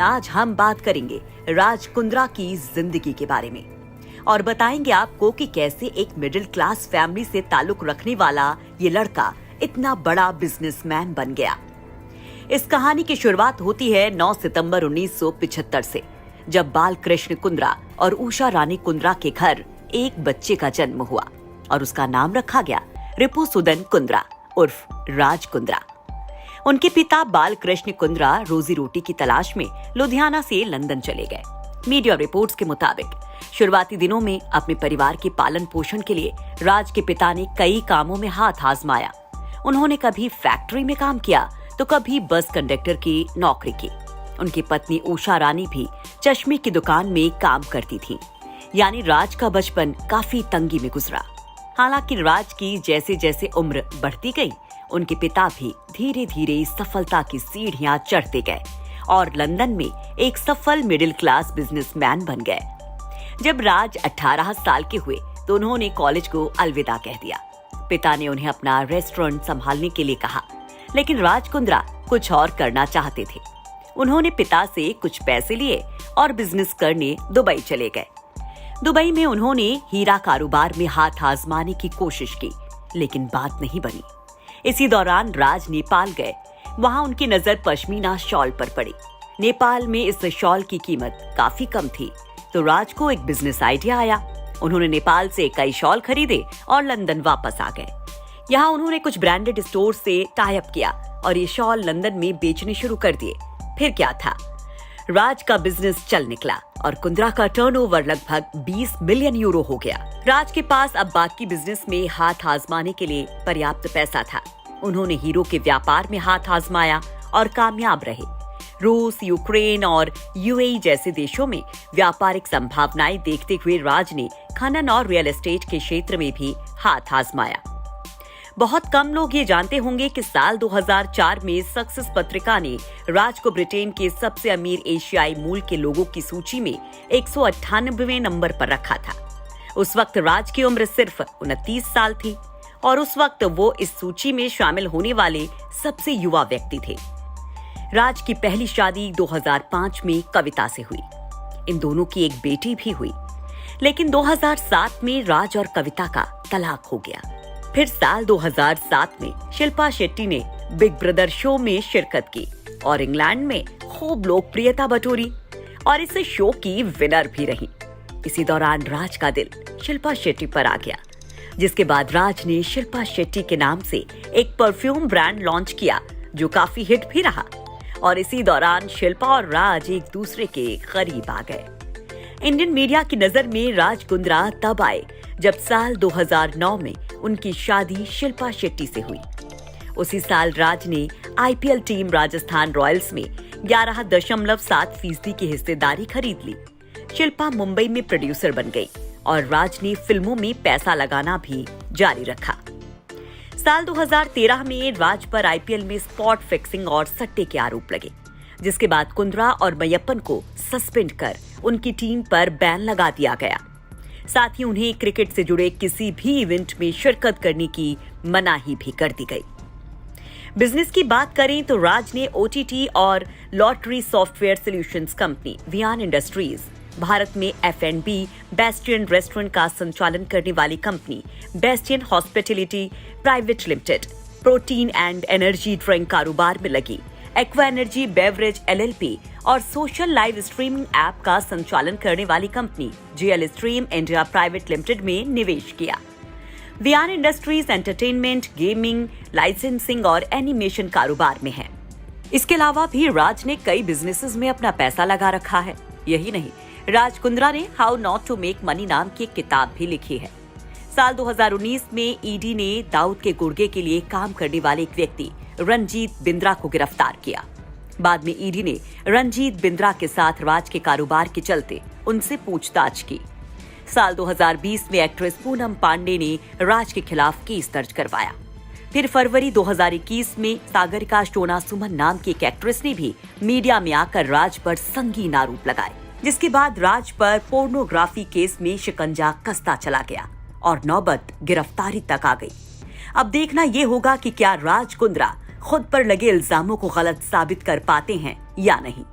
आज हम बात करेंगे राज कुंद्रा की जिंदगी के बारे में और बताएंगे आपको कि कैसे एक मिडिल क्लास फैमिली से ताल्लुक रखने वाला ये लड़का इतना बड़ा बिजनेसमैन बन गया। इस कहानी की शुरुआत होती है 9 सितंबर 1975 से, जब बालकृष्ण कुंद्रा और उषा रानी कुंद्रा के घर एक बच्चे का जन्म हुआ और उसका नाम रखा गया रिपुसुदन कुंद्रा उर्फ राज कुंद्रा। उनके पिता बालकृष्ण कुंद्रा रोजी रोटी की तलाश में लुधियाना से लंदन चले गए। मीडिया रिपोर्ट्स के मुताबिक शुरुआती दिनों में अपने परिवार के पालन पोषण के लिए राज के पिता ने कई कामों में हाथ आजमाया। उन्होंने कभी फैक्ट्री में काम किया तो कभी बस कंडक्टर की नौकरी की। उनकी पत्नी उषा रानी भी चश्मे की दुकान में काम करती थी। यानी राज का बचपन काफी तंगी में गुजरा। हालांकि राज की जैसे जैसे उम्र बढ़ती गई, उनके पिता भी धीरे धीरे सफलता की सीढ़ियां चढ़ते गए और लंदन में एक सफल मिडिल क्लास बिजनेसमैन बन गए। जब राज 18 साल के हुए तो उन्होंने कॉलेज को अलविदा कह दिया। पिता ने उन्हें अपना रेस्टोरेंट संभालने के लिए कहा, लेकिन राज कुंद्रा कुछ और करना चाहते थे। उन्होंने पिता से कुछ पैसे लिए और बिजनेस करने दुबई चले गए। दुबई में उन्होंने हीरा कारोबार में हाथ आजमाने की कोशिश की, लेकिन बात नहीं बनी। इसी दौरान राज नेपाल गए। वहां उनकी नजर पश्मीना शॉल पर पड़ी। नेपाल में इस शॉल की कीमत काफी कम थी, तो राज को एक बिजनेस आइडिया आया। उन्होंने नेपाल से कई शॉल खरीदे और लंदन वापस आ गए। यहाँ उन्होंने कुछ ब्रांडेड स्टोर से टाई अप किया और ये शॉल लंदन में बेचने शुरू कर दिए। फिर क्या था, राज का बिजनेस चल निकला और कुंद्रा का टर्नओवर लगभग 20 मिलियन यूरो हो गया। राज के पास अब बाकी बिजनेस में हाथ आजमाने के लिए पर्याप्त पैसा था। उन्होंने हीरो के व्यापार में हाथ आजमाया और कामयाब रहे। रूस, यूक्रेन और यूएई जैसे देशों में व्यापारिक संभावनाएं देखते हुए राज ने खनन और रियल एस्टेट के क्षेत्र में भी हाथ आजमाया। बहुत कम लोग ये जानते होंगे कि साल 2004 में सक्सेस पत्रिका ने राज को ब्रिटेन के सबसे अमीर एशियाई मूल के लोगों की सूची में 198वें नंबर पर रखा था। उस वक्त राज की उम्र सिर्फ 29 साल थी और उस वक्त वो इस सूची में शामिल होने वाले सबसे युवा व्यक्ति थे। राज की पहली शादी 2005 में कविता से हुई। इन दोनों की एक बेटी भी हुई, लेकिन 2007 में राज और कविता का तलाक हो गया। फिर साल 2007 में शिल्पा शेट्टी ने बिग ब्रदर शो में शिरकत की और इंग्लैंड में खूब लोकप्रियता बटोरी और इस शो की विनर भी रही। इसी दौरान राज का दिल शिल्पा शेट्टी पर आ गया, जिसके बाद राज ने शिल्पा शेट्टी के नाम से एक परफ्यूम ब्रांड लॉन्च किया जो काफी हिट भी रहा। और इसी दौरान शिल्पा और राज एक दूसरे के करीब आ गए। इंडियन मीडिया की नजर में राज कुंद्रा तब आए जब साल 2009 में उनकी शादी शिल्पा शेट्टी से हुई। उसी साल राज ने आईपीएल टीम राजस्थान रॉयल्स में 11.7% की हिस्सेदारी खरीद ली। शिल्पा मुंबई में प्रोड्यूसर बन गई और राज ने फिल्मों में पैसा लगाना भी जारी रखा। साल 2013 में राज पर आईपीएल में स्पॉट फिक्सिंग और सट्टे के आरोप लगे, जिसके बाद कुंद्रा और मैयप्पन को सस्पेंड कर उनकी टीम पर बैन लगा दिया गया। साथ ही उन्हें क्रिकेट से जुड़े किसी भी इवेंट में शिरकत करने की मनाही भी कर दी गई। बिजनेस की बात करें तो राज ने ओटीटी और lottery software solutions company Viaan Industries, Bharat में एफ&बी, बेस्टियन रेस्टोरेंट का संचालन करने वाली company Bastian Hospitality Private Limited, protein and energy drink कारोबार में लगी एक्वा एनर्जी बेवरेज एलएलपी और सोशल लाइव स्ट्रीमिंग ऐप का संचालन करने वाली company GL Stream India Private Limited में निवेश किया। Viaan Industries entertainment, gaming, licensing और एनिमेशन कारोबार में है। इसके अलावा भी राज ने कई बिजनेसेस में अपना पैसा लगा रखा है। यही नहीं, राज कुंद्रा ने how not to make money नाम की एक किताब भी लिखी है। साल 2019 में ईडी ने दाऊद के गुर्गे के लिए काम करने वाले एक व्यक्ति रंजीत बिंद्रा को गिरफ्तार किया। बाद में ईडी ने रंजीत बिंद्रा के साथ राज के कारोबार के चलते उनसे पूछताछ की। साल 2020 में एक्ट्रेस पूनम पांडे ने राज के खिलाफ केस दर्ज करवाया। फिर फरवरी 2021 में सागरिका सोना सुमन नाम की एक एक्ट्रेस ने भी मीडिया में आकर राज पर संगीन आरोप लगाए, जिसके बाद राज पर पोर्नोग्राफी केस में शिकंजा कसता चला गया और नौबत गिरफ्तारी तक आ गई। अब देखना ये होगा कि क्या राज कुंद्रा खुद पर लगे इल्जामों को गलत साबित कर पाते हैं या नहीं।